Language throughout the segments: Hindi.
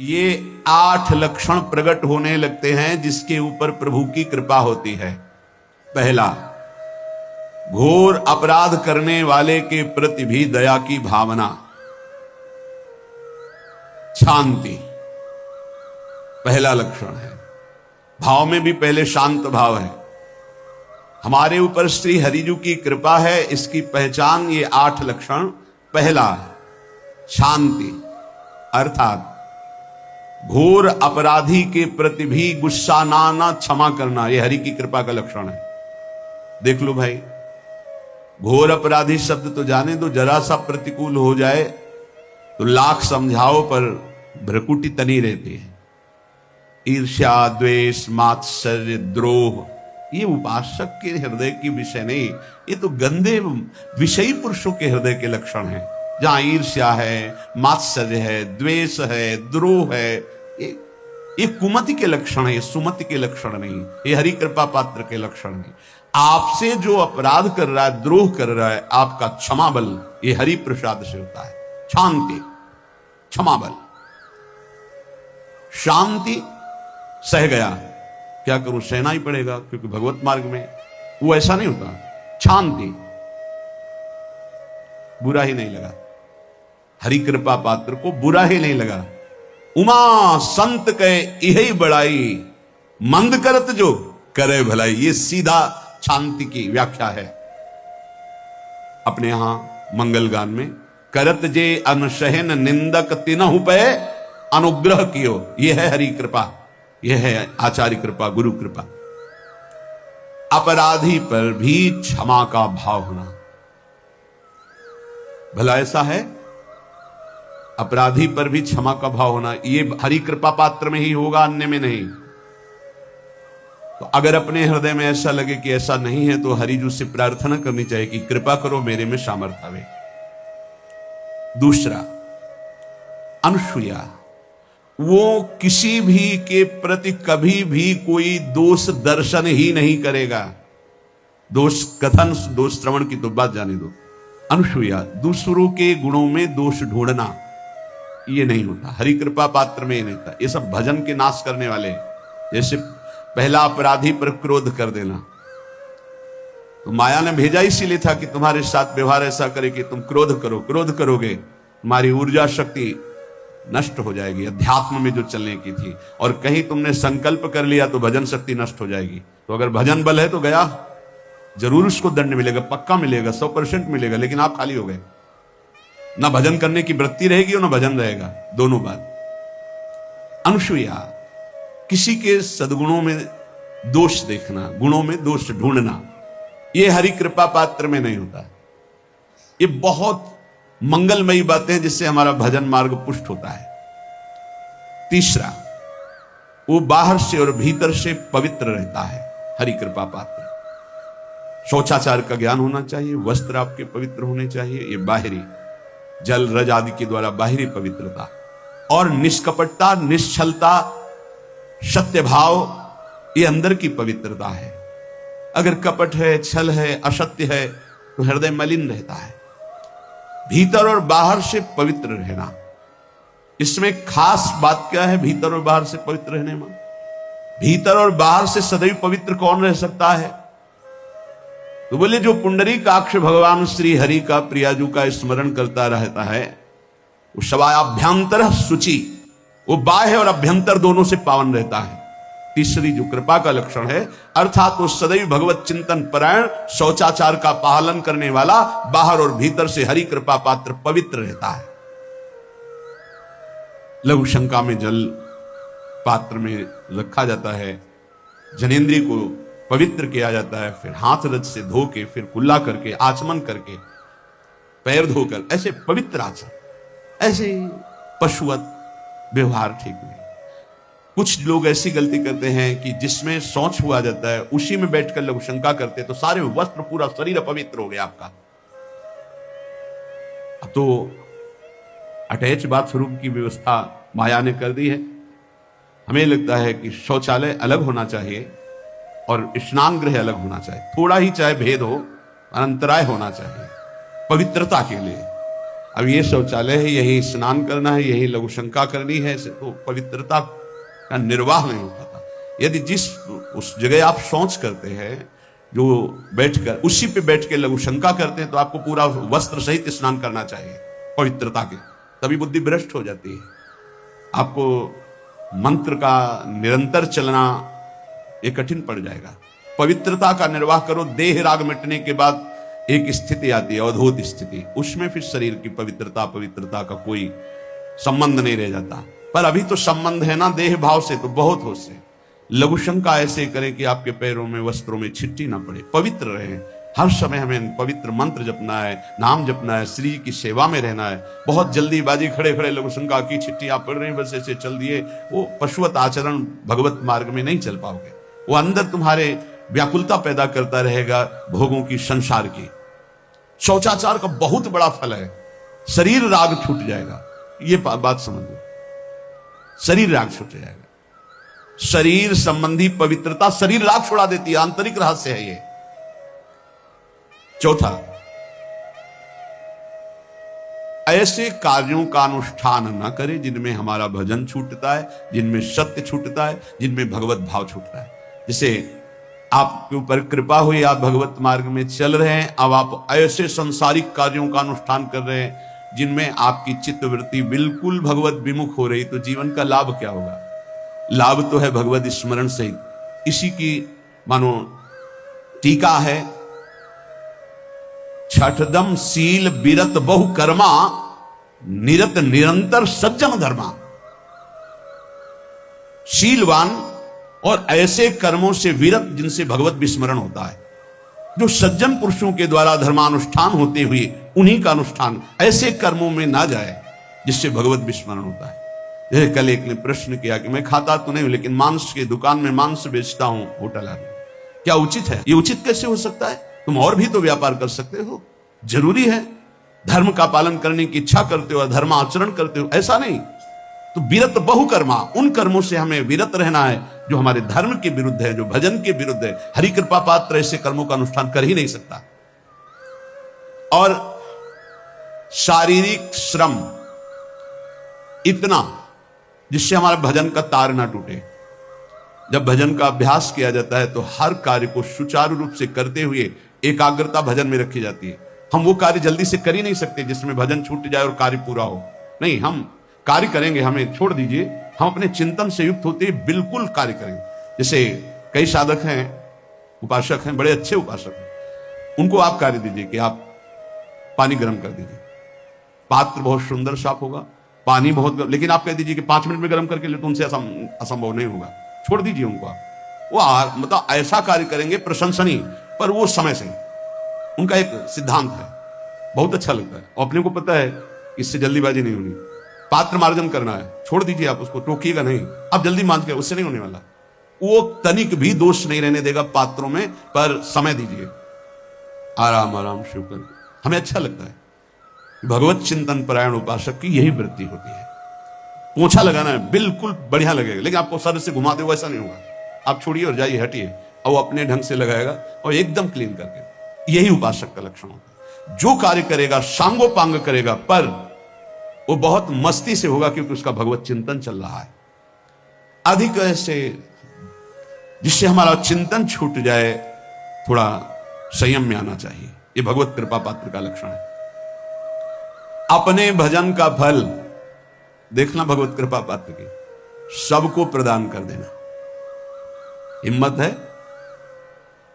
ये 8 लक्षण प्रकट होने लगते हैं जिसके ऊपर प्रभु की कृपा होती है। पहला, घोर अपराध करने वाले के प्रति भी दया की भावना, शांति पहला लक्षण है। भाव में भी पहले शांत भाव है। हमारे ऊपर श्री हरिजू की कृपा है, इसकी पहचान ये 8 लक्षण। पहला शांति, अर्थात घोर अपराधी के प्रति भी गुस्सा ना आना, क्षमा करना, यह हरि की कृपा का लक्षण है। देख लो भाई, घोर अपराधी शब्द तो जाने दो, जरा सा प्रतिकूल हो जाए तो लाख समझाओ पर भ्रकुटी तनी रहती है। ईर्ष्या, द्वेष, मात्सर्य, द्रोह, ये उपासक के हृदय की विषय नहीं, ये तो गंदे विषयी पुरुषों के हृदय के लक्षण हैं। जहां ईर्ष्या है, मात्सर्य है, द्वेष है, द्रोह है, ये कुमति के लक्षण है, ये सुमति के लक्षण नहीं, ये हरि कृपा पात्र के लक्षण नहीं। आपसे जो अपराध कर रहा है, द्रोह कर रहा है, आपका क्षमा बल ये हरि प्रसाद से होता है। शांति, क्षमा बल, शांति, सह गया, क्या करूं, सहना ही पड़ेगा क्योंकि भगवत मार्ग में वो ऐसा नहीं होता। शांति, बुरा ही नहीं लगा, हरि कृपा पात्र को बुरा ही नहीं लगा। उमा संत के यही बड़ाई, मंद करत जो करे भलाई, ये सीधा शांति की व्याख्या है। अपने यहां मंगल गान में करत जे अनशहन निंदक तिनहु पे अनुग्रह कियो, यह है हरि कृपा, यह है आचार्य कृपा, गुरु कृपा। अपराधी पर भी क्षमा का भाव होना, भला ऐसा है, अपराधी पर भी क्षमा का भाव होना, ये हरि कृपा पात्र में ही होगा, अन्य में नहीं। तो अगर अपने हृदय में ऐसा लगे कि ऐसा नहीं है तो हरिजू से प्रार्थना करनी चाहिए कि कृपा करो, मेरे में सामर्थ्य आवे। दूसरा, अनुसूया, वो किसी भी के प्रति कभी भी कोई दोष दर्शन ही नहीं करेगा। दोष कथन, दोष श्रवण की तो बात जाने दो। अनुसूया, दूसरों के गुणों में दोष ढूंढना, ये नहीं होता हरि कृपा पात्र में, ये नहीं होता। ये सब भजन के नाश करने वाले। जैसे पहला अपराधी पर क्रोध कर देना, तो माया ने भेजा इसीलिए था कि तुम्हारे साथ व्यवहार ऐसा करे कि तुम क्रोध करो, क्रोध करोगे तुम्हारी ऊर्जा शक्ति नष्ट हो जाएगी, अध्यात्म में जो चलने की थी। और कहीं तुमने संकल्प कर लिया तो भजन शक्ति नष्ट हो जाएगी। तो अगर भजन बल है तो गया, जरूर उसको दंड मिलेगा, पक्का मिलेगा, 100% मिलेगा, लेकिन आप खाली हो गए। ना भजन करने की वृत्ति रहेगी और ना भजन रहेगा, दोनों बात। अनुसूया, किसी के सद्गुणों में दोष देखना, गुणों में दोष ढूंढना, यह हरि कृपा पात्र में नहीं होता। ये बहुत मंगलमयी बातें हैं जिससे हमारा भजन मार्ग पुष्ट होता है। तीसरा, वो बाहर से और भीतर से पवित्र रहता है, हरि कृपा पात्र। शौचाचार का ज्ञान होना चाहिए, वस्त्र आपके पवित्र होने चाहिए, ये बाहरी, जल रज आदि के द्वारा बाहरी पवित्रता। और निष्कपटता, निश्चलता, सत्य भाव, ये अंदर की पवित्रता है। अगर कपट है, छल है, असत्य है तो हृदय मलिन रहता है। भीतर और बाहर से पवित्र रहना, इसमें खास बात क्या है भीतर और बाहर से पवित्र रहने में? भीतर और बाहर से सदैव पवित्र कौन रह सकता है? तो बोले जो पुंडरीकाक्ष भगवान श्री हरि का, प्रियाजू का स्मरण करता रहता है, वो शवाभ्यंतर शुचि, वो बाह्य और अभ्यंतर दोनों से पावन रहता है। तीसरी जो कृपा का लक्षण है, अर्थात वो सदैव भगवत चिंतन परायण, शौचाचार का पालन करने वाला, बाहर और भीतर से हरि कृपा पात्र पवित्र रहता है। लघु शंका में जल पात्र में रखा जाता है, जनेंद्रिय को पवित्र किया जाता है, फिर हाथ रज से धो के, फिर कुल्ला करके, आचमन करके, पैर धोकर, ऐसे पवित्र आचरण, ऐसे पशुवत व्यवहार ठीक नहीं। कुछ लोग ऐसी गलती करते हैं कि जिसमें शौच हुआ जाता है उसी में बैठकर लघु शंका करते, तो सारे वस्त्र, पूरा शरीर अपवित्र हो गया आपका। अब तो अटैच बाथरूम की व्यवस्था माया ने कर दी है। हमें लगता है कि शौचालय अलग होना चाहिए और स्नान गृह अलग होना चाहिए, थोड़ा ही चाहे भेद हो, अंतराय होना चाहिए पवित्रता के लिए। अब ये शौचालय है, यही स्नान करना है, यही लघु शंका करनी है, तो पवित्रता का निर्वाह नहीं हो पाता। यदि जिस उस जगह आप शौच करते हैं, जो बैठकर उसी पे बैठ के लघु शंका करते हैं, तो आपको पूरा वस्त्र सहित स्नान करना चाहिए पवित्रता के, तभी बुद्धि भ्रष्ट हो जाती है। आपको मंत्र का निरंतर चलना ये कठिन पड़ जाएगा। पवित्रता का निर्वाह करो। देह राग मिटने के बाद एक स्थिति आती है, अवधूत स्थिति, उसमें फिर शरीर की पवित्रता का कोई संबंध नहीं रह जाता। पर अभी तो संबंध है ना देह भाव से, तो बहुत हो से लघु शंका ऐसे करें कि आपके पैरों में वस्त्रों में छिट्टी ना पड़े, पवित्र रहे। हर समय हमें पवित्र मंत्र जपना है, नाम जपना है, श्री की सेवा में रहना है। बहुत जल्दीबाजी खड़े खड़े लघु शंका की छिट्टी आप पढ़ रहे हैं, बस ऐसे चल दिए, वो पशुवत आचरण भगवत मार्ग में नहीं चल पाओगे। वो अंदर तुम्हारे व्याकुलता पैदा करता रहेगा भोगों की, संसार की। शौचाचार का बहुत बड़ा फल है, शरीर राग छूट जाएगा। ये बात समझ लो, शरीर राग छूट जाएगा। शरीर संबंधी पवित्रता शरीर राग छुड़ा देती है, आंतरिक रहस्य है ये। चौथा, ऐसे कार्यों का अनुष्ठान न करें जिनमें हमारा भजन छूटता है, जिनमें सत्य छूटता है, जिनमें भगवत भाव छूटता है। जैसे आपके ऊपर कृपा हुई, आप भगवत मार्ग में चल रहे हैं, अब आप ऐसे संसारिक कार्यों का अनुष्ठान कर रहे हैं जिनमें आपकी चित्तवृत्ति बिल्कुल भगवत विमुख हो रही, तो जीवन का लाभ क्या होगा? लाभ तो है भगवत स्मरण सहित। इसी की मानो टीका है, छठदम शील बिरत बहु कर्मा, निरत निरंतर सज्जन धर्मा। शीलवान और ऐसे कर्मों से विरत जिनसे भगवत विस्मरण होता है, जो सज्जन पुरुषों के द्वारा धर्मानुष्ठान होते हुए उन्हीं का अनुष्ठान ऐसे कर्मों में ना जाए जिससे भगवत विस्मरण होता है। जैसे कल एक ने प्रश्न किया कि मैं खाता तो नहीं हूं, लेकिन मांस की दुकान में मांस बेचता हूं, होटल है, क्या उचित है? ये उचित कैसे हो सकता है? तुम और भी तो व्यापार कर सकते हो। जरूरी है धर्म का पालन करने की इच्छा करते हो, धर्म आचरण करते हो, ऐसा नहीं। तो विरत बहुकर्मा, उन कर्मों से हमें विरत रहना है जो हमारे धर्म के विरुद्ध है, जो भजन के विरुद्ध है। हरि कृपा पात्र ऐसे कर्मों का अनुष्ठान कर ही नहीं सकता। और शारीरिक श्रम इतना जिससे हमारे भजन का तार ना टूटे। जब भजन का अभ्यास किया जाता है तो हर कार्य को सुचारू रूप से करते हुए एकाग्रता भजन में रखी जाती है। हम वो कार्य जल्दी से कर ही नहीं सकते जिसमें भजन छूट जाए और कार्य पूरा हो। नहीं, हम कार्य करेंगे, हमें छोड़ दीजिए, हम अपने चिंतन से युक्त होते ही बिल्कुल कार्य करेंगे। जैसे कई साधक हैं, उपासक हैं, बड़े अच्छे उपासक हैं, उनको आप कार्य दीजिए कि आप पानी गर्म कर दीजिए, पात्र बहुत सुंदर साफ होगा, पानी बहुत गर्म, लेकिन आप कह दीजिए कि 5 मिनट में गर्म करके ले, तो उनसे असंभव नहीं होगा, छोड़ दीजिए उनको। वो मतलब ऐसा कार्य करेंगे प्रशंसनीय, पर वो समय से। उनका एक सिद्धांत है, बहुत अच्छा लगता है, और अपने को पता है इससे जल्दीबाजी नहीं होनी। पात्र मार्जन करना है, छोड़ दीजिए, आप उसको टोकिएगा नहीं, आप जल्दी मांझ के, उससे नहीं होने वाला। वो तनिक भी दोष नहीं रहने देगा पात्रों में, पर समय दीजिए, आराम आराम शिव कर। हमें अच्छा लगता है। भगवत चिंतन परायण उपासक की यही वृत्ति होती है। पोछा लगाना है, बिल्कुल बढ़िया लगेगा, लेकिन आपको सर से घुमा दे वैसा नहीं होगा। आप छोड़िए और जाइए, हटिए, और वो अपने ढंग से लगाएगा और एकदम क्लीन करके। यही उपासक का लक्षण होता है। जो कार्य करेगा सांगोपांग करेगा, पर वो बहुत मस्ती से होगा क्योंकि उसका भगवत चिंतन चल रहा है। अधिक ऐसे जिससे हमारा चिंतन छूट जाए, थोड़ा संयम में आना चाहिए। ये भगवत कृपा पात्र का लक्षण है। अपने भजन का फल देखना भगवत कृपा पात्र की, सबको प्रदान कर देना। हिम्मत है?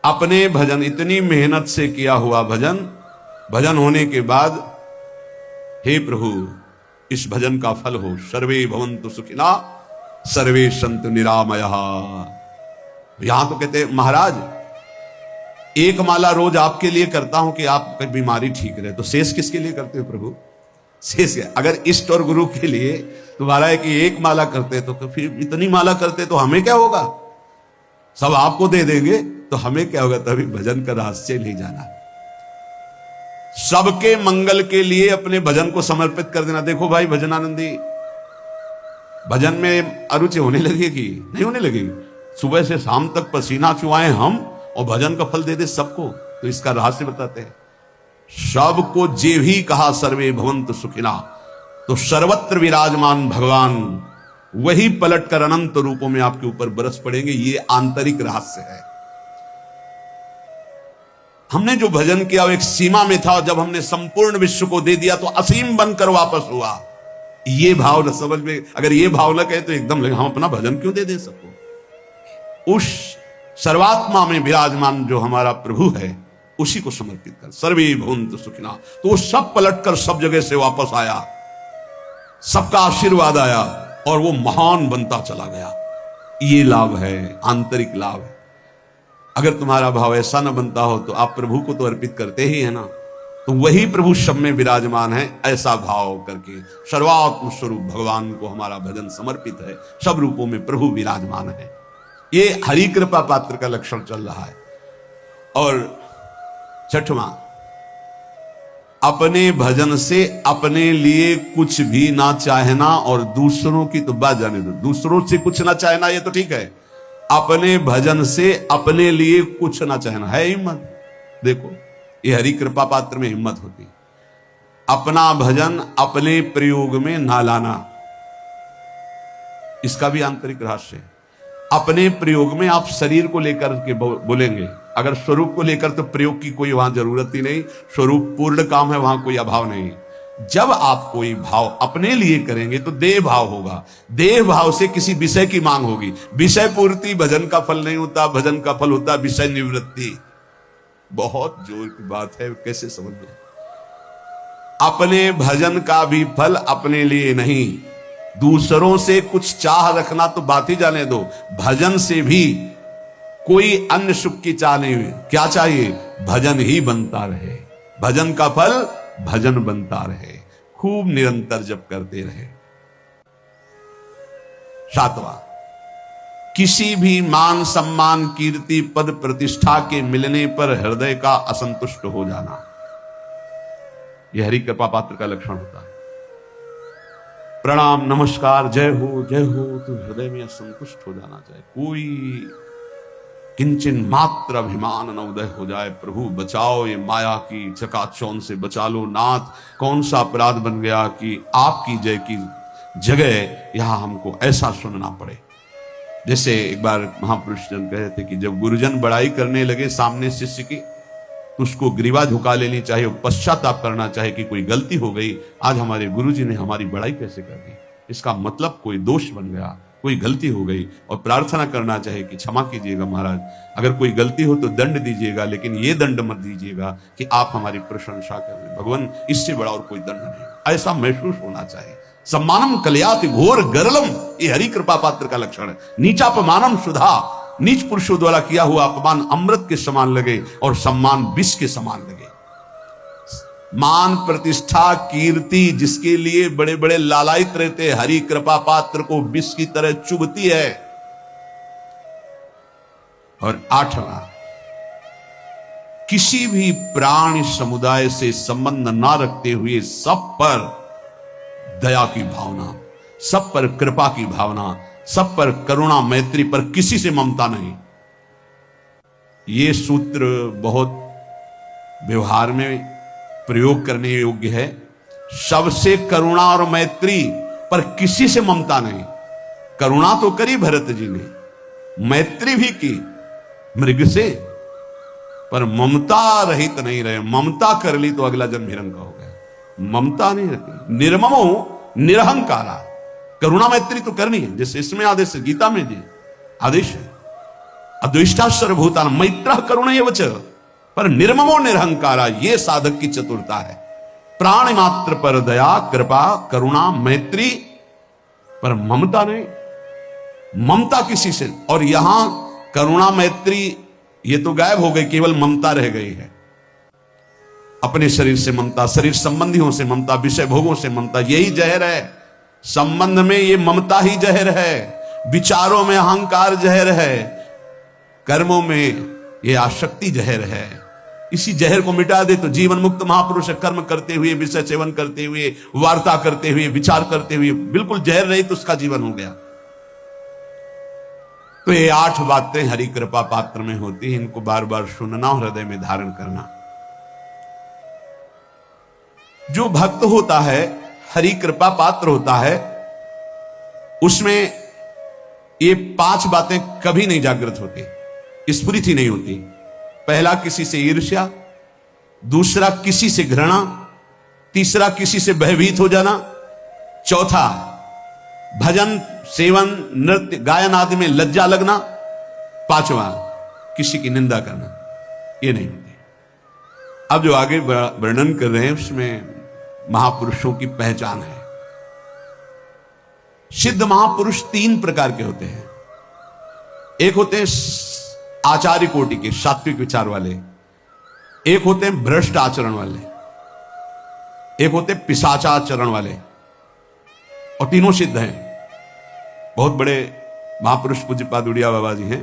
अपने भजन, इतनी मेहनत से किया हुआ भजन, भजन होने के बाद हे प्रभु इस भजन का फल हो, सर्वे भवन्तु सुखिना सर्वे सन्तु निरामयः। यहां तो कहते महाराज एक माला रोज आपके लिए करता हूं कि आपकी बीमारी ठीक रहे, तो शेष किसके लिए करते हो प्रभु? शेष है अगर इष्ट और गुरु के लिए तुम्हारा है कि एक माला करते तो फिर इतनी माला करते तो हमें क्या होगा? सब आपको दे देंगे तो हमें क्या होगा? तभी भजन का रहस्य नहीं जाना। सबके मंगल के लिए अपने भजन को समर्पित कर देना। देखो भाई भजनानंदी, भजन में अरुचि होने लगेगी? नहीं होने लगेगी। सुबह से शाम तक पसीना चुआए हम और भजन का फल दे दे सबको, तो इसका रहस्य बताते हैं। सबको जे भी कहा सर्वे भवंतु सुखिना, तो सर्वत्र विराजमान भगवान वही पलटकर अनंत रूपों में आपके ऊपर बरस पड़ेंगे। ये आंतरिक रहस्य है। हमने जो भजन किया वो एक सीमा में था, और जब हमने संपूर्ण विश्व को दे दिया तो असीम बनकर वापस हुआ। ये भाव न समझ में, अगर ये भाव न कहे तो एकदम लगे हम अपना भजन क्यों दे सबको। उस सर्वात्मा में विराजमान जो हमारा प्रभु है उसी को समर्पित कर, सर्वे भवन्तु सुखिना। तो वो सब पलटकर सब जगह से वापस आया, सबका आशीर्वाद आया और वो महान बनता चला गया। ये लाभ है, आंतरिक लाभ है। अगर तुम्हारा भाव ऐसा न बनता हो तो आप प्रभु को तो अर्पित करते ही है ना, तो वही प्रभु सब में विराजमान है। ऐसा भाव करके सर्वात्म स्वरूप भगवान को हमारा भजन समर्पित है। सब रूपों में प्रभु विराजमान है। ये हरि कृपा पात्र का लक्षण चल रहा है। और छठवां, अपने भजन से अपने लिए कुछ भी ना चाहना और दूसरों की तो बात जाने दो। दूसरों से कुछ ना चाहना ये तो ठीक है, अपने भजन से अपने लिए कुछ ना चाहना है हिम्मत। देखो ये हरि कृपा पात्र में हिम्मत होती। अपना भजन अपने प्रयोग में ना लाना, इसका भी आंतरिक रहस्य है। अपने प्रयोग में आप शरीर को लेकर के बोलेंगे, अगर स्वरूप को लेकर तो प्रयोग की कोई वहां जरूरत ही नहीं। स्वरूप पूर्ण काम है, वहां कोई अभाव नहीं। जब आप कोई भाव अपने लिए करेंगे तो देह भाव होगा। देह भाव से किसी विषय की मांग होगी। विषय पूर्ति भजन का फल नहीं होता, भजन का फल होता विषय निवृत्ति। बहुत जोर की बात है, कैसे समझ में। अपने भजन का भी फल अपने लिए नहीं, दूसरों से कुछ चाह रखना तो बात ही जाने दो। भजन से भी कोई अन्य सुख की चाह नहीं हुई। क्या चाहिए? भजन ही बनता रहे, भजन का फल भजन बनता रहे, खूब निरंतर जप करते रहे। सातवां, किसी भी मान सम्मान कीर्ति पद प्रतिष्ठा के मिलने पर हृदय का असंतुष्ट हो जाना, यह हरि कृपा पात्र का लक्षण होता है। प्रणाम नमस्कार जय हो तो हृदय में असंतुष्ट हो जाना चाहिए। कोई किंचन मात्र अभिमान न उदय हो जाए। प्रभु बचाओ, ये माया की चकाचौंध से बचा लो नाथ। कौन सा अपराध बन गया कि आपकी जय की जगह यहां हमको ऐसा सुनना पड़े। जैसे एक बार महापुरुष जन कहे थे कि जब गुरुजन बड़ाई करने लगे सामने शिष्य की, तो उसको ग्रीवा झुका लेनी चाहिए, पश्चाताप करना चाहिए कि कोई गलती हो गई, आज हमारे गुरुजी ने हमारी बड़ाई कैसे कर दी। इसका मतलब कोई दोष बन गया, कोई गलती हो गई, और प्रार्थना करना चाहिए कि क्षमा कीजिएगा महाराज, अगर कोई गलती हो तो दंड दीजिएगा, लेकिन ये दंड मत दीजिएगा कि आप हमारी प्रशंसा करें। भगवान इससे बड़ा और कोई दंड नहीं। ऐसा महसूस होना चाहिए। सम्मानम कलयाति घोर गरलम, ये हरि कृपा पात्र का लक्षण है। नीचापमानम सुधा, नीच पुरुषों द्वारा किया हुआ अपमान अमृत के समान लगे और सम्मान विष के समान लगे। मान प्रतिष्ठा कीर्ति जिसके लिए बड़े बड़े लालायित रहते, हरि कृपा पात्र को विष की तरह चुभती है। और आठवां, किसी भी प्राणी समुदाय से संबंध ना रखते हुए सब पर दया की भावना, सब पर कृपा की भावना, सब पर करुणा मैत्री पर किसी से ममता नहीं। यह सूत्र बहुत व्यवहार में प्रयोग करने योग्य है। सबसे करुणा और मैत्री पर किसी से ममता नहीं। करुणा तो करी भरत जी ने, मैत्री भी की मृग से, पर ममता रहित नहीं रहे। ममता कर ली तो अगला जन्म हिरण का हो गया। ममता नहीं रखी। निर्ममो निरहंकारा, करुणा मैत्री तो करनी है, जैसे इसमें आदेश है, गीता में जी आदेश है, अद्वेष्टा सर्वभूतान मैत्र करुण एवच, पर निर्ममो निरहंकारा, ये साधक की चतुरता है। प्राण मात्र पर दया कृपा करुणा मैत्री, पर ममता नहीं। ममता किसी से, और यहां करुणा मैत्री ये तो गायब हो गई, केवल ममता रह गई है। अपने शरीर से ममता, शरीर संबंधियों से ममता, विषय भोगों से ममता, यही जहर है। संबंध में ये ममता ही जहर है, विचारों में अहंकार जहर है, कर्मों में ये आसक्ति जहर है। इसी जहर को मिटा दे तो जीवन मुक्त महापुरुष कर्म करते हुए, विषय सेवन करते हुए, वार्ता करते हुए, विचार करते हुए, बिल्कुल जहर रहित तो उसका जीवन हो गया। तो ये 8 बातें हरि कृपा पात्र में होती हैं, इनको बार बार सुनना और हृदय में धारण करना। जो भक्त होता है, हरि कृपा पात्र होता है, उसमें ये 5 बातें कभी नहीं जागृत होती, स्फुरित ही नहीं होती। पहला, किसी से ईर्ष्या। दूसरा, किसी से घृणा। तीसरा, किसी से भयभीत हो जाना। चौथा, भजन सेवन नृत्य गायन आदि में लज्जा लगना। पांचवा, किसी की निंदा करना। ये नहीं होती। अब जो आगे वर्णन कर रहे हैं उसमें महापुरुषों की पहचान है। सिद्ध महापुरुष 3 प्रकार के होते हैं। एक होते हैं आचार्य कोटि के, सात्विक विचार वाले। एक होते हैं भ्रष्ट आचरण वाले। एक होते हैं पिशाचाचरण वाले। और तीनों सिद्ध हैं। बहुत बड़े महापुरुष पूज्यपाद उड़िया बाबा जी हैं,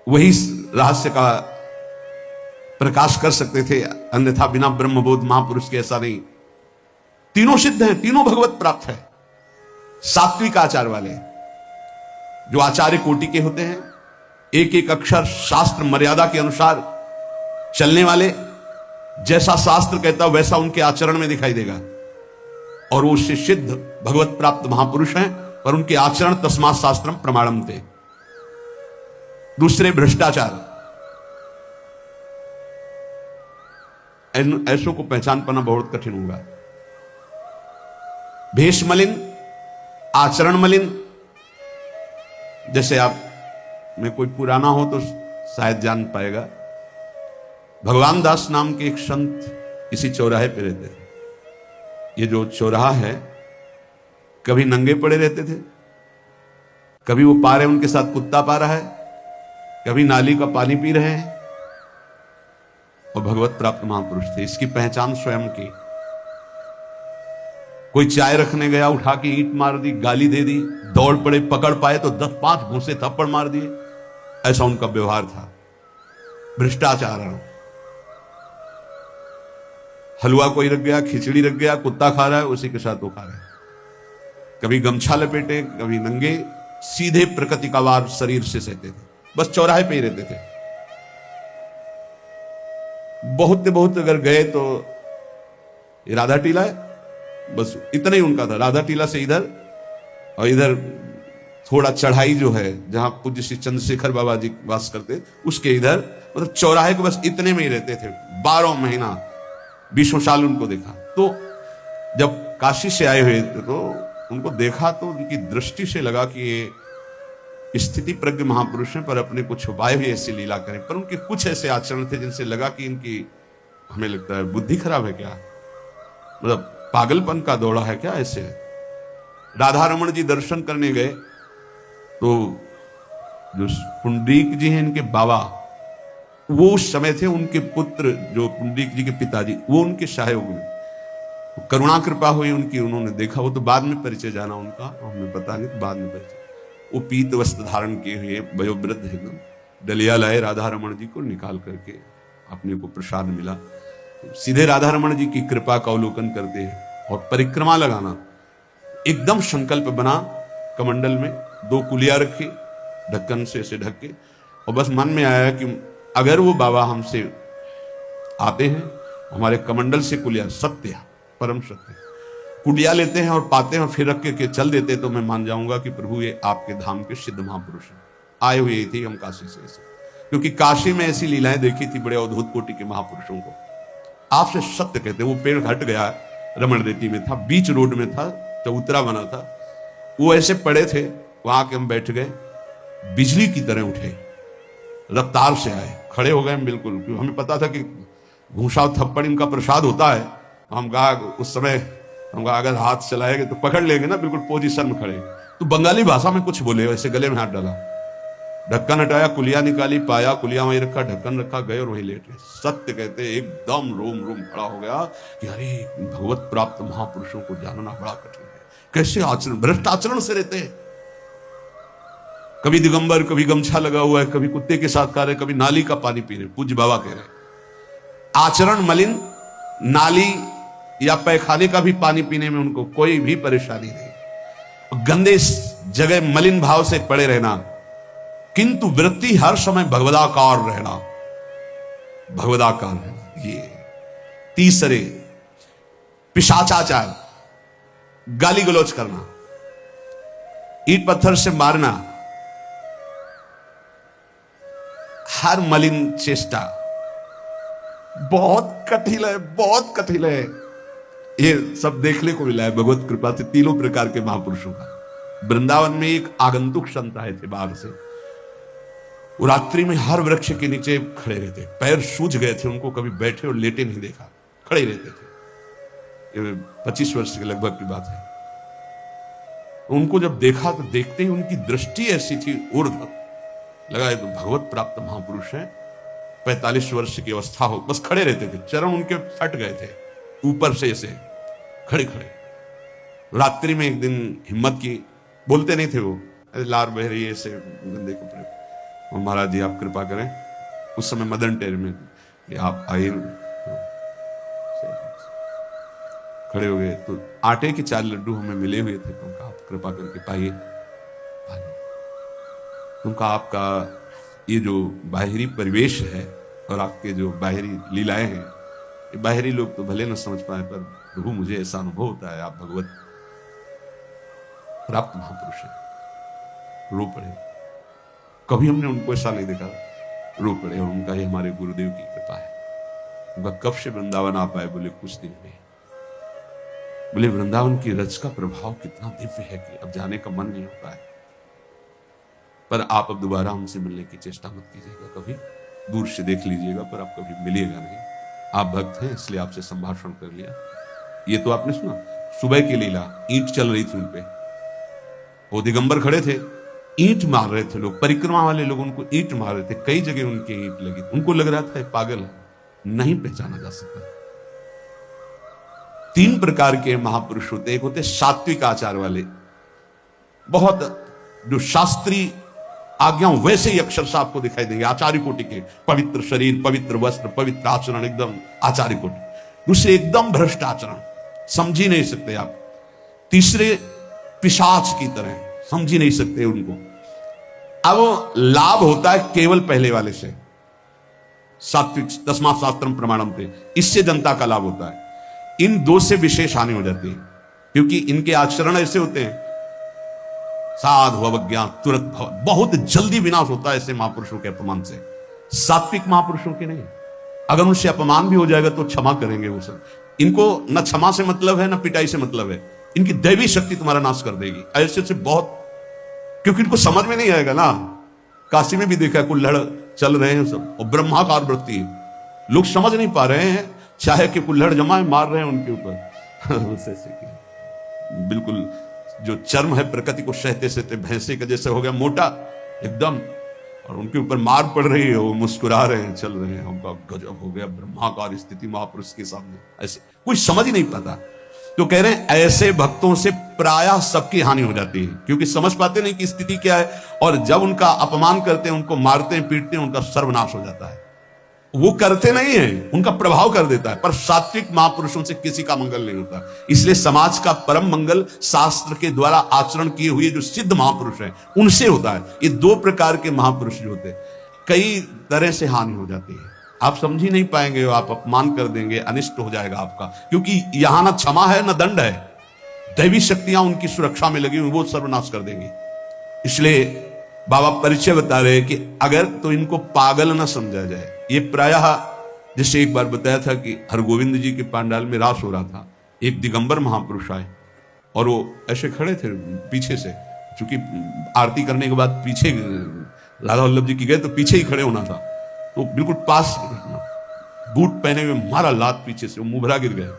वही रहस्य का प्रकाश कर सकते थे, अन्यथा बिना ब्रह्मबोध महापुरुष के ऐसा नहीं। तीनों सिद्ध हैं, तीनों भगवत प्राप्त है। सात्विक आचार वाले, जो आचार्य कोटि के होते हैं, एक एक अक्षर शास्त्र मर्यादा के अनुसार चलने वाले, जैसा शास्त्र कहता वैसा उनके आचरण में दिखाई देगा। और वो उससे सिद्ध भगवत प्राप्त महापुरुष हैं, पर उनके आचरण तस्मात् शास्त्रम प्रमाणम थे। दूसरे, भ्रष्टाचार। ऐसों को पहचान पाना बहुत कठिन होगा। भेष मलिन, आचरण मलिन। जैसे आप में कोई पुराना हो तो शायद जान पाएगा, भगवान दास नाम के एक संत इसी चौराहे पे रहते थे। ये जो चौराहा है, कभी नंगे पड़े रहते थे, कभी वो पा रहे उनके साथ कुत्ता पा रहा है, कभी नाली का पानी पी रहे हैं। और भगवत प्राप्त महापुरुष थे। इसकी पहचान स्वयं की। कोई चाय रखने गया, उठा के ईंट मार दी, गाली दे दी, दौड़ पड़े, पकड़ पाए तो 10-5 घूंसे थप्पड़ मार दिए। ऐसा उनका व्यवहार था। भ्रष्टाचार। हलवा कोई रख गया, खिचड़ी रख गया, कुत्ता खा रहा है, उसी के साथ वो खा रहा है। कभी गमछा लपेटे, कभी नंगे, सीधे प्रकृति का वार शरीर से सहते थे। बस चौराहे पे ही रहते थे। बहुत अगर गए तो राधा टीला है, बस इतना ही उनका था। राधा टीला से इधर, और इधर थोड़ा चढ़ाई जो है जहां पूज्य श्री चंद्रशेखर बाबा जी वास करते, उसके इधर, मतलब चौराहे को बस इतने में ही रहते थे। 12 महीना, 20 साल उनको देखा। तो जब काशी से आए हुए थे तो उनको देखा तो उनकी दृष्टि से लगा कि ये स्थिति प्रज्ञ महापुरुष हैं, पर अपने को छुपाए हुए ऐसी लीला करें। पर उनके कुछ ऐसे आचरण थे जिनसे लगा कि इनकी, हमें लगता है, बुद्धि खराब है क्या, मतलब पागलपन का दौड़ा है क्या। ऐसे राधा रमण जी दर्शन करने गए तो जो पुंडरीक जी हैं इनके बाबा, वो उस समय थे, उनके पुत्र जो पुंडरीक जी के पिताजी, वो उनके सहयोग में करुणा कृपा हुई उनकी। उन्होंने देखा, वो तो बाद में परिचय जाना उनका, हमें पता नहीं, तो बाद में परिचय। वो पीत वस्त्र धारण किए हुए वयोवृद्ध एकदम, डलिया लाए, राधा रमण जी को निकाल करके अपने को प्रसाद मिला। सीधे राधा रमण जी की कृपा का अवलोकन करते हैं। और परिक्रमा लगाना, एकदम संकल्प बना, कमंडल में 2 कुलिया रखी, ढक्कन से ऐसे ढक के, और बस मन में आया कि अगर वो बाबा हमसे आते हैं, हमारे कमंडल से कुलिया, सत्य, परम सत्य, कुलिया लेते हैं और पाते हैं और फिर रख के चल देते, तो मैं मान जाऊंगा कि प्रभु ये आपके धाम के सिद्ध महापुरुष हैं। आए हुए थी हम काशी से ऐसे, क्योंकि काशी में ऐसी लीलाएं देखी थी बड़े अद्भुत कोटि के महापुरुषों को। आपसे सत्य कहते हैं। वो पेड़ हट गया, रमण रेती में था, बीच रोड में था, चबूतरा बना था, वो ऐसे पड़े थे, वहां के हम बैठ गए, बिजली की तरह उठे, रफ्तार से आए, खड़े हो गए बिल्कुल, क्योंकि हमें पता था कि घूसा थप्पड़ इनका प्रसाद होता है। हम कहा उस समय, हम कहा अगर हाथ चलाएंगे तो पकड़ लेंगे ना, बिल्कुल पोजीशन में खड़े। तो बंगाली भाषा में कुछ बोले, वैसे गले में हाथ डाला, ढक्कन हटाया, कुलिया निकाली, पाया, कुलिया वहीं रखा, ढक्कन रखा, गए और वहीं लेट गए। सत्य कहते एकदम रोम रोम खड़ा हो गया कि अरे भगवत प्राप्त महापुरुषों को जानना बड़ा कठिन है। कैसे आचरण, भ्रष्ट आचरण से रहते हैं। कभी दिगंबर, कभी गमछा लगा हुआ है, कभी कुत्ते के साथ खा रहे, कभी नाली का पानी पी रहे। पूज्य बाबा कह रहे आचरण मलिन, नाली या पैखाने का भी पानी पीने में उनको कोई भी परेशानी नहीं। गंदे जगह मलिन भाव से पड़े रहना, किंतु वृत्ति हर समय भगवदाकार रहना, भगवदाकार रहना। ये तीसरे, पिशाचाचार, गाली गलौज करना, ईंट पत्थर से मारना, हर मलिन चेष्टा बहुत कठिन है, बहुत कठिन है। ये सब देखने को मिला है भगवत कृपा से तीनों प्रकार के महापुरुषों का। वृंदावन में एक आगंतुक संत आए थे बाहर से, वो रात्रि में हर वृक्ष के नीचे खड़े रहते, पैर सूज गए थे, उनको कभी बैठे और लेटे नहीं देखा, खड़े रहते थे। ये 25 वर्ष के लगभग की बात है। उनको जब देखा तो देखते ही उनकी दृष्टि ऐसी थी ऊर्ध्व, लगा ये तो भगवत प्राप्त महापुरुष हैं। 45 वर्ष की अवस्था हो, बस खड़े रहते थे, चरण उनके फट गए थे ऊपर से ऐसे खड़े खड़े। रात्रि में एक दिन हिम्मत की, बोलते नहीं थे वो, लार बह रही है ऐसे गंदे कपड़े, और महाराज जी आप कृपा करें। उस समय मदन टेर में आप आइए, खड़े हो गए तो आटे के 4 लड्डू हमें मिले हुए थे, तो उनका आप कृपा करके पाइए। उनका आपका ये जो बाहरी परिवेश है और आपके जो बाहरी लीलाएं हैं, ये बाहरी लोग तो भले न समझ पाए, पर प्रभु मुझे ऐसा अनुभव होता है आप भगवत प्राप्त महापुरुष है। रो पड़े, कभी हमने उनको ऐसा नहीं देखा, रो पड़े। और उनका ये हमारे गुरुदेव की कृपा है। उनका कब से वृंदावन आ पाए, बोले कुछ दिन में। बोले वृंदावन की रज का प्रभाव कितना दिव्य है कि अब जाने का मन नहीं होता है। पर आप अब दोबारा हमसे मिलने की चेष्टा मत कीजिएगा, कभी दूर से देख लीजिएगा, पर आप कभी मिलिएगा नहीं। आप भक्त हैं इसलिए आपसे संभाषण कर लिया। ये तो आपने सुना सुबह की लीला, ईंट चल रही थी उनपे, वो दिगंबर खड़े थे, ईंट मार रहे थे लोग, परिक्रमा वाले लोग उनको ईंट मार रहे थे, कई जगह उनके ईंट लगी। उनको लग रहा था पागल है, नहीं पहचाना जा सकता। 3 प्रकार के महापुरुष होते, एक होते सात्विक आचार वाले, बहुत जो शास्त्रीय आज्ञाओं वैसे ही अक्षरशः आपको दिखाई देंगे, आचार्य कोटि के, पवित्र शरीर, पवित्र वस्त्र, पवित्र आचरण, एकदम आचार्य कोटि। दूसरे एकदम भ्रष्ट आचरण, समझ ही नहीं सकते आप। तीसरे पिशाच की तरह, समझ ही नहीं सकते उनको। अब लाभ होता है केवल पहले वाले से, सात्विक, तस्मात् शास्त्रम प्रमाणम थे, इससे जनता का लाभ होता है। इन 2 से विशेष हानि हो जाती है, क्योंकि इनके आचरण ऐसे होते हैं, साधु अवज्ञा तुरंत भव, बहुत जल्दी विनाश होता है ऐसे महापुरुषों के अपमान से। सात्विक महापुरुषों के नहीं, अगर उनसे अपमान भी हो जाएगा तो क्षमा करेंगे वो सब। इनको न क्षमा से मतलब है, न पिटाई से मतलब है, इनकी दैवी शक्ति तुम्हारा नाश कर देगी। ऐसे से बहुत, क्योंकि इनको समझ में नहीं आएगा ना। काशी में भी देखा, कुल्हड़ चल रहे हैं सब, और ब्रह्माकार वृत्ति, लोग समझ नहीं पा रहे हैं, चाहे कि कुल्हड़ जमा मार रहे हैं उनके ऊपर। बिल्कुल जो चर्म है प्रकृति को सहते सहते भैंसे का जैसे हो गया मोटा एकदम, और उनके ऊपर मार पड़ रही है, वो मुस्कुरा रहे हैं, चल रहे हैं। उनका गजब हो गया, ब्रह्माकार स्थिति महापुरुष के सामने, ऐसे कोई समझ ही नहीं पाता। तो कह रहे हैं ऐसे भक्तों से प्रायः सबकी हानि हो जाती है, क्योंकि समझ पाते नहीं कि स्थिति क्या है, और जब उनका अपमान करते हैं, उनको मारते हैं, पीटते हैं, उनका सर्वनाश हो जाता है। वो करते नहीं है, उनका प्रभाव कर देता है। पर सात्विक महापुरुषों से किसी का मंगल नहीं होता। इसलिए समाज का परम मंगल शास्त्र के द्वारा आचरण किए हुए जो सिद्ध महापुरुष हैं उनसे होता है। ये 2 प्रकार के महापुरुष जो होते हैं, कई तरह से हानि हो जाती है। आप समझ ही नहीं पाएंगे, आप अपमान कर देंगे, अनिष्ट हो जाएगा आपका, क्योंकि यहां ना क्षमा है ना दंड है। दैवी शक्तियां उनकी सुरक्षा में लगी हुई, वो सर्वनाश कर देंगी। इसलिए बाबा परिचय बता रहे कि अगर तो इनको पागल ना समझा जाए। ये प्रायः जैसे एक बार बताया था कि हरगोविंद जी के पांडाल में रास हो रहा था, एक दिगंबर महापुरुष आए और वो ऐसे खड़े थे पीछे से, क्योंकि आरती करने के बाद पीछे राधा वल्लभ जी की गए तो पीछे ही खड़े होना था, तो बिल्कुल पास बूट पहने हुए मारा लात पीछे से, वो मुभरा गिर गए,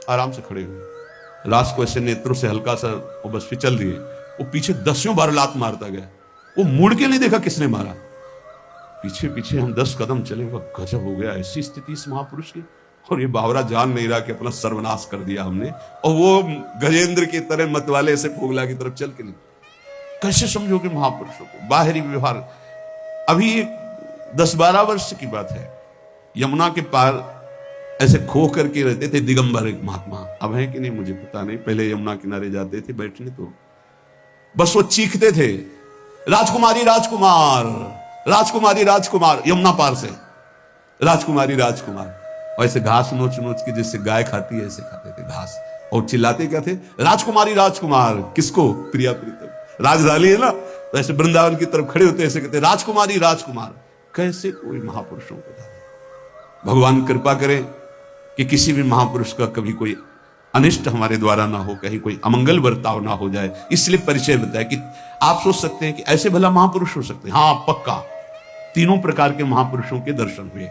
आराम से खड़े हुए, रास को ऐसे नेत्रों से हल्का सा वो बस फिचल दिए, वो पीछे 10 बार लात मारता गया, वो मुड़ के नहीं देखा किसने मारा, पीछे पीछे हम 10 कदम चले। वह गजब हो गया, ऐसी स्थिति इस महापुरुष की। और ये बावरा जान नहीं रहा कि अपना सर्वनाश कर दिया हमने, और वो गजेंद्र की तरह मतवाले ऐसे फोगला की तरफ चल के नहीं। कैसे समझोगे महापुरुषों को? बाहरी व्यवहार। अभी 10-12 वर्ष की बात है, यमुना के पार ऐसे खो करके रहते थे दिगंबर एक महात्मा, अब है कि नहीं मुझे पता नहीं, पहले यमुना किनारे जाते थे बैठने, तो बस वो चीखते थे, राजकुमारी राजकुमार, राजकुमारी राजकुमार, यमुना पार से राजकुमारी राजकुमार। और ऐसे घास नोच नोच के जैसे गाय खाती है ऐसे खाते थे घास। और चिल्लाते क्या थे, राजकुमारी राजकुमार। किसको? प्रिया प्रीतम। राजधानी है ना, तो ऐसे वृंदावन की तरफ खड़े होते ऐसे कहते राजकुमारी राजकुमार। कैसे कोई महापुरुषों को जाने। भगवान कृपा करें कि किसी भी महापुरुष का कभी कोई अनिष्ट हमारे द्वारा ना हो, कहीं कोई अमंगल बर्ताव ना हो जाए, इसलिए परिचय बताया कि आप सोच सकते हैं कि ऐसे भला महापुरुष हो सकते हैं। हाँ पक्का, तीनों प्रकार के महापुरुषों के दर्शन हुए।